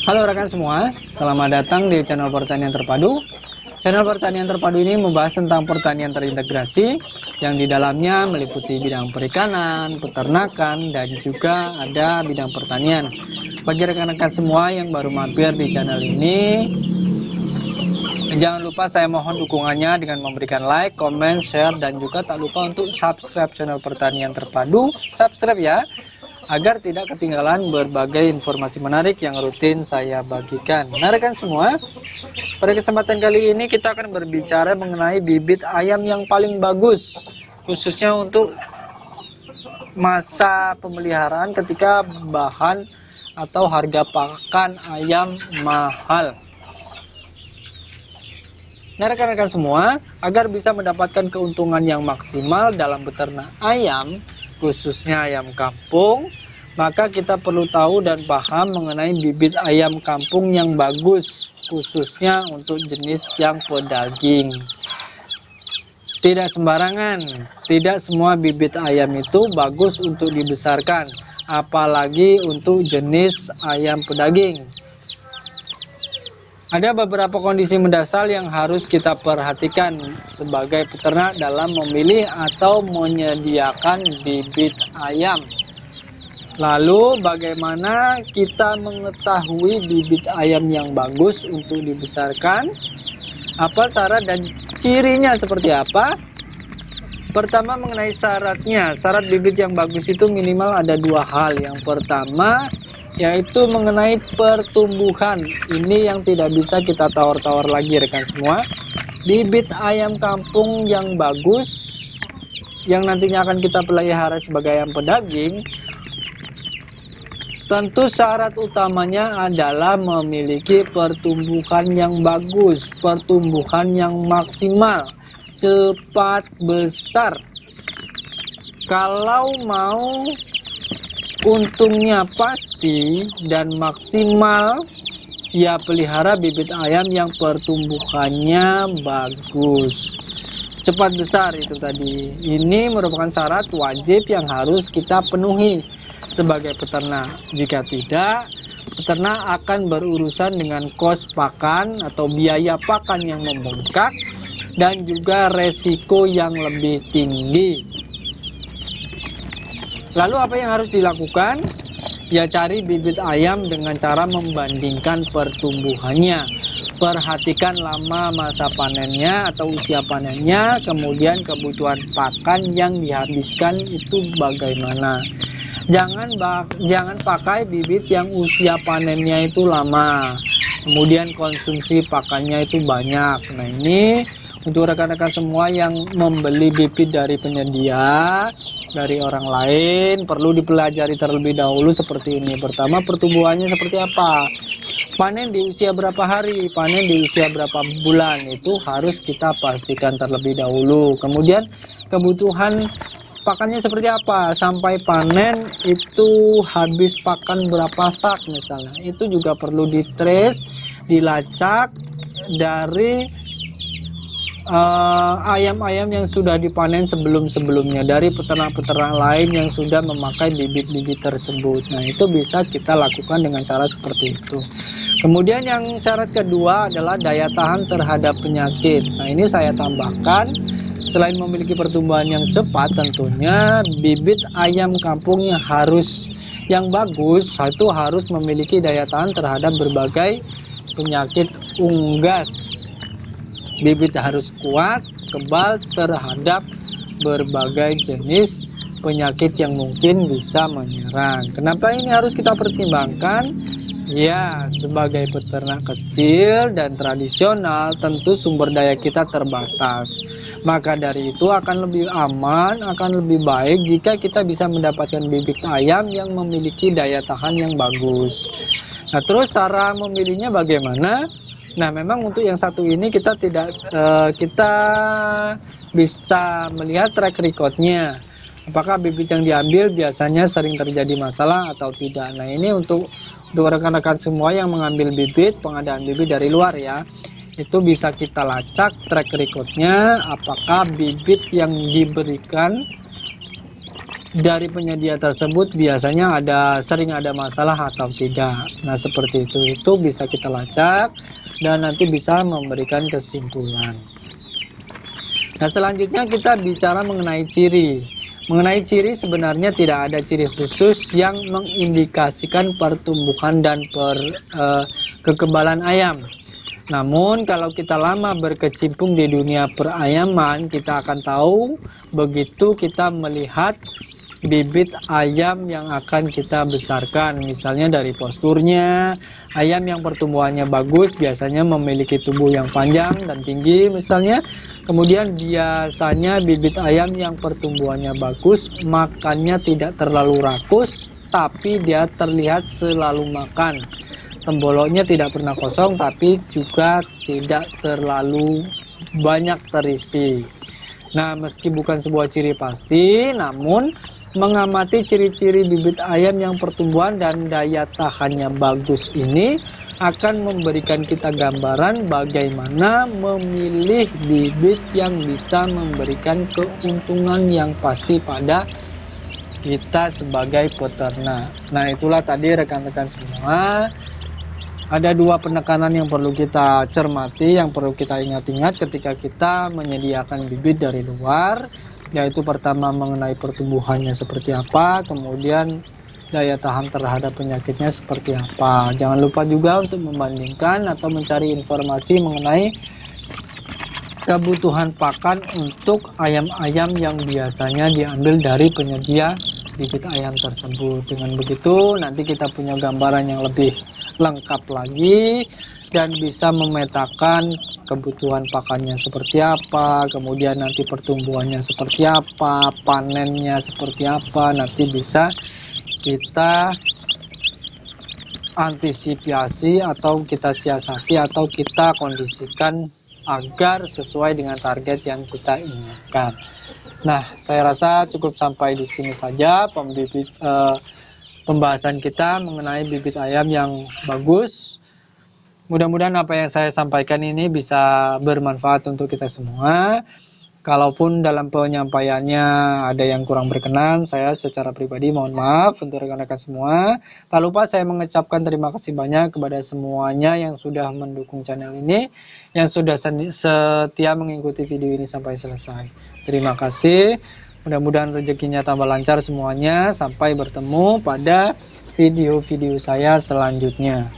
Halo rekan semua, selamat datang di channel Pertanian Terpadu. Channel Pertanian Terpadu ini membahas tentang pertanian terintegrasi yang di dalamnya meliputi bidang perikanan, peternakan, dan juga ada bidang pertanian. Bagi rekan-rekan semua yang baru mampir di channel ini, jangan lupa saya mohon dukungannya dengan memberikan like, comment, share, dan juga tak lupa untuk subscribe channel Pertanian Terpadu. Subscribe ya, agar tidak ketinggalan berbagai informasi menarik yang rutin saya bagikan. Nah rekan semua, pada kesempatan kali ini kita akan berbicara mengenai bibit ayam yang paling bagus, khususnya untuk masa pemeliharaan ketika bahan atau harga pakan ayam mahal. Nah rekan-rekan semua, agar bisa mendapatkan keuntungan yang maksimal dalam beternak ayam, khususnya ayam kampung, maka kita perlu tahu dan paham mengenai bibit ayam kampung yang bagus, khususnya untuk jenis yang pedaging. Tidak sembarangan, tidak semua bibit ayam itu bagus untuk dibesarkan, apalagi untuk jenis ayam pedaging. Ada beberapa kondisi mendasar yang harus kita perhatikan sebagai peternak dalam memilih atau menyediakan bibit ayam. Lalu bagaimana kita mengetahui bibit ayam yang bagus untuk dibesarkan? Apa syarat dan cirinya seperti apa? Pertama mengenai syaratnya. Syarat bibit yang bagus itu minimal ada dua hal. Yang pertama yaitu mengenai pertumbuhan. Ini yang tidak bisa kita tawar-tawar lagi rekan semua. Bibit ayam kampung yang bagus yang nantinya akan kita pelihara sebagai ayam pedaging, tentu syarat utamanya adalah memiliki pertumbuhan yang bagus, pertumbuhan yang maksimal, cepat besar. Kalau mau untungnya pasti dan maksimal, ya pelihara bibit ayam yang pertumbuhannya bagus, cepat besar itu tadi. Ini merupakan syarat wajib yang harus kita penuhi sebagai peternak. Jika tidak, peternak akan berurusan dengan kos pakan atau biaya pakan yang membengkak dan juga resiko yang lebih tinggi. Lalu apa yang harus dilakukan? Ya cari bibit ayam dengan cara membandingkan pertumbuhannya. Perhatikan lama masa panennya atau usia panennya, kemudian kebutuhan pakan yang dihabiskan itu bagaimana. Jangan pakai bibit yang usia panennya itu lama, kemudian konsumsi pakannya itu banyak. Nah ini untuk rekan-rekan semua yang membeli bibit dari penyedia, dari orang lain, perlu dipelajari terlebih dahulu seperti ini. Pertama, pertumbuhannya seperti apa, panen di usia berapa hari, panen di usia berapa bulan, itu harus kita pastikan terlebih dahulu. Kemudian kebutuhan pakannya seperti apa, sampai panen itu habis pakan berapa sak misalnya, itu juga perlu ditrace, dilacak dari ayam-ayam yang sudah dipanen sebelum-sebelumnya, dari peternak-peternak lain yang sudah memakai bibit-bibit tersebut. Nah itu bisa kita lakukan dengan cara seperti itu. Kemudian yang syarat kedua adalah daya tahan terhadap penyakit. Nah ini saya tambahkan, selain memiliki pertumbuhan yang cepat, tentunya bibit ayam kampung yang bagus itu harus memiliki daya tahan terhadap berbagai penyakit unggas. Bibit harus kuat, kebal terhadap berbagai jenis penyakit yang mungkin bisa menyerang. Kenapa ini harus kita pertimbangkan? Ya, sebagai peternak kecil dan tradisional, tentu sumber daya kita terbatas. Maka dari itu akan lebih aman, akan lebih baik jika kita bisa mendapatkan bibit ayam yang memiliki daya tahan yang bagus. Nah, terus cara memilihnya bagaimana? Nah, memang untuk yang satu ini kita bisa melihat track recordnya. Apakah bibit yang diambil biasanya sering terjadi masalah atau tidak. Nah, ini untuk rekan-rekan semua yang mengambil bibit, pengadaan bibit dari luar ya, itu bisa kita lacak track recordnya, apakah bibit yang diberikan dari penyedia tersebut biasanya sering ada masalah atau tidak. Nah, seperti itu bisa kita lacak dan nanti bisa memberikan kesimpulan. Nah, selanjutnya kita bicara mengenai ciri. Mengenai ciri, sebenarnya tidak ada ciri khusus yang mengindikasikan pertumbuhan dan kekebalan ayam. Namun kalau kita lama berkecimpung di dunia perayaman, kita akan tahu begitu kita melihat bibit ayam yang akan kita besarkan. Misalnya dari posturnya, ayam yang pertumbuhannya bagus biasanya memiliki tubuh yang panjang dan tinggi misalnya. Kemudian biasanya bibit ayam yang pertumbuhannya bagus, makannya tidak terlalu rakus, tapi dia terlihat selalu makan. Temboloknya tidak pernah kosong, tapi juga tidak terlalu banyak terisi. Nah, meski bukan sebuah ciri pasti, namun mengamati ciri-ciri bibit ayam yang pertumbuhan dan daya tahannya bagus ini akan memberikan kita gambaran bagaimana memilih bibit yang bisa memberikan keuntungan yang pasti pada kita sebagai peternak. Nah, itulah tadi rekan-rekan semua. Ada dua penekanan yang perlu kita cermati, yang perlu kita ingat-ingat ketika kita menyediakan bibit dari luar, yaitu pertama mengenai pertumbuhannya seperti apa, kemudian daya tahan terhadap penyakitnya seperti apa. Jangan lupa juga untuk membandingkan atau mencari informasi mengenai kebutuhan pakan untuk ayam-ayam yang biasanya diambil dari penyedia bibit ayam tersebut. Dengan begitu nanti kita punya gambaran yang lebih lengkap lagi dan bisa memetakan kebutuhan pakannya seperti apa, kemudian nanti pertumbuhannya seperti apa, panennya seperti apa, nanti bisa kita antisipasi atau kita siasati atau kita kondisikan agar sesuai dengan target yang kita inginkan. Nah, saya rasa cukup sampai di sini saja pembahasan kita mengenai bibit ayam yang bagus. Mudah-mudahan apa yang saya sampaikan ini bisa bermanfaat untuk kita semua. Kalaupun dalam penyampaiannya ada yang kurang berkenan, saya secara pribadi mohon maaf untuk rekan-rekan semua. Tak lupa saya mengucapkan terima kasih banyak kepada semuanya yang sudah mendukung channel ini, yang sudah setia mengikuti video ini sampai selesai. Terima kasih. Mudah-mudahan rezekinya tambah lancar semuanya. Sampai bertemu pada video-video saya selanjutnya.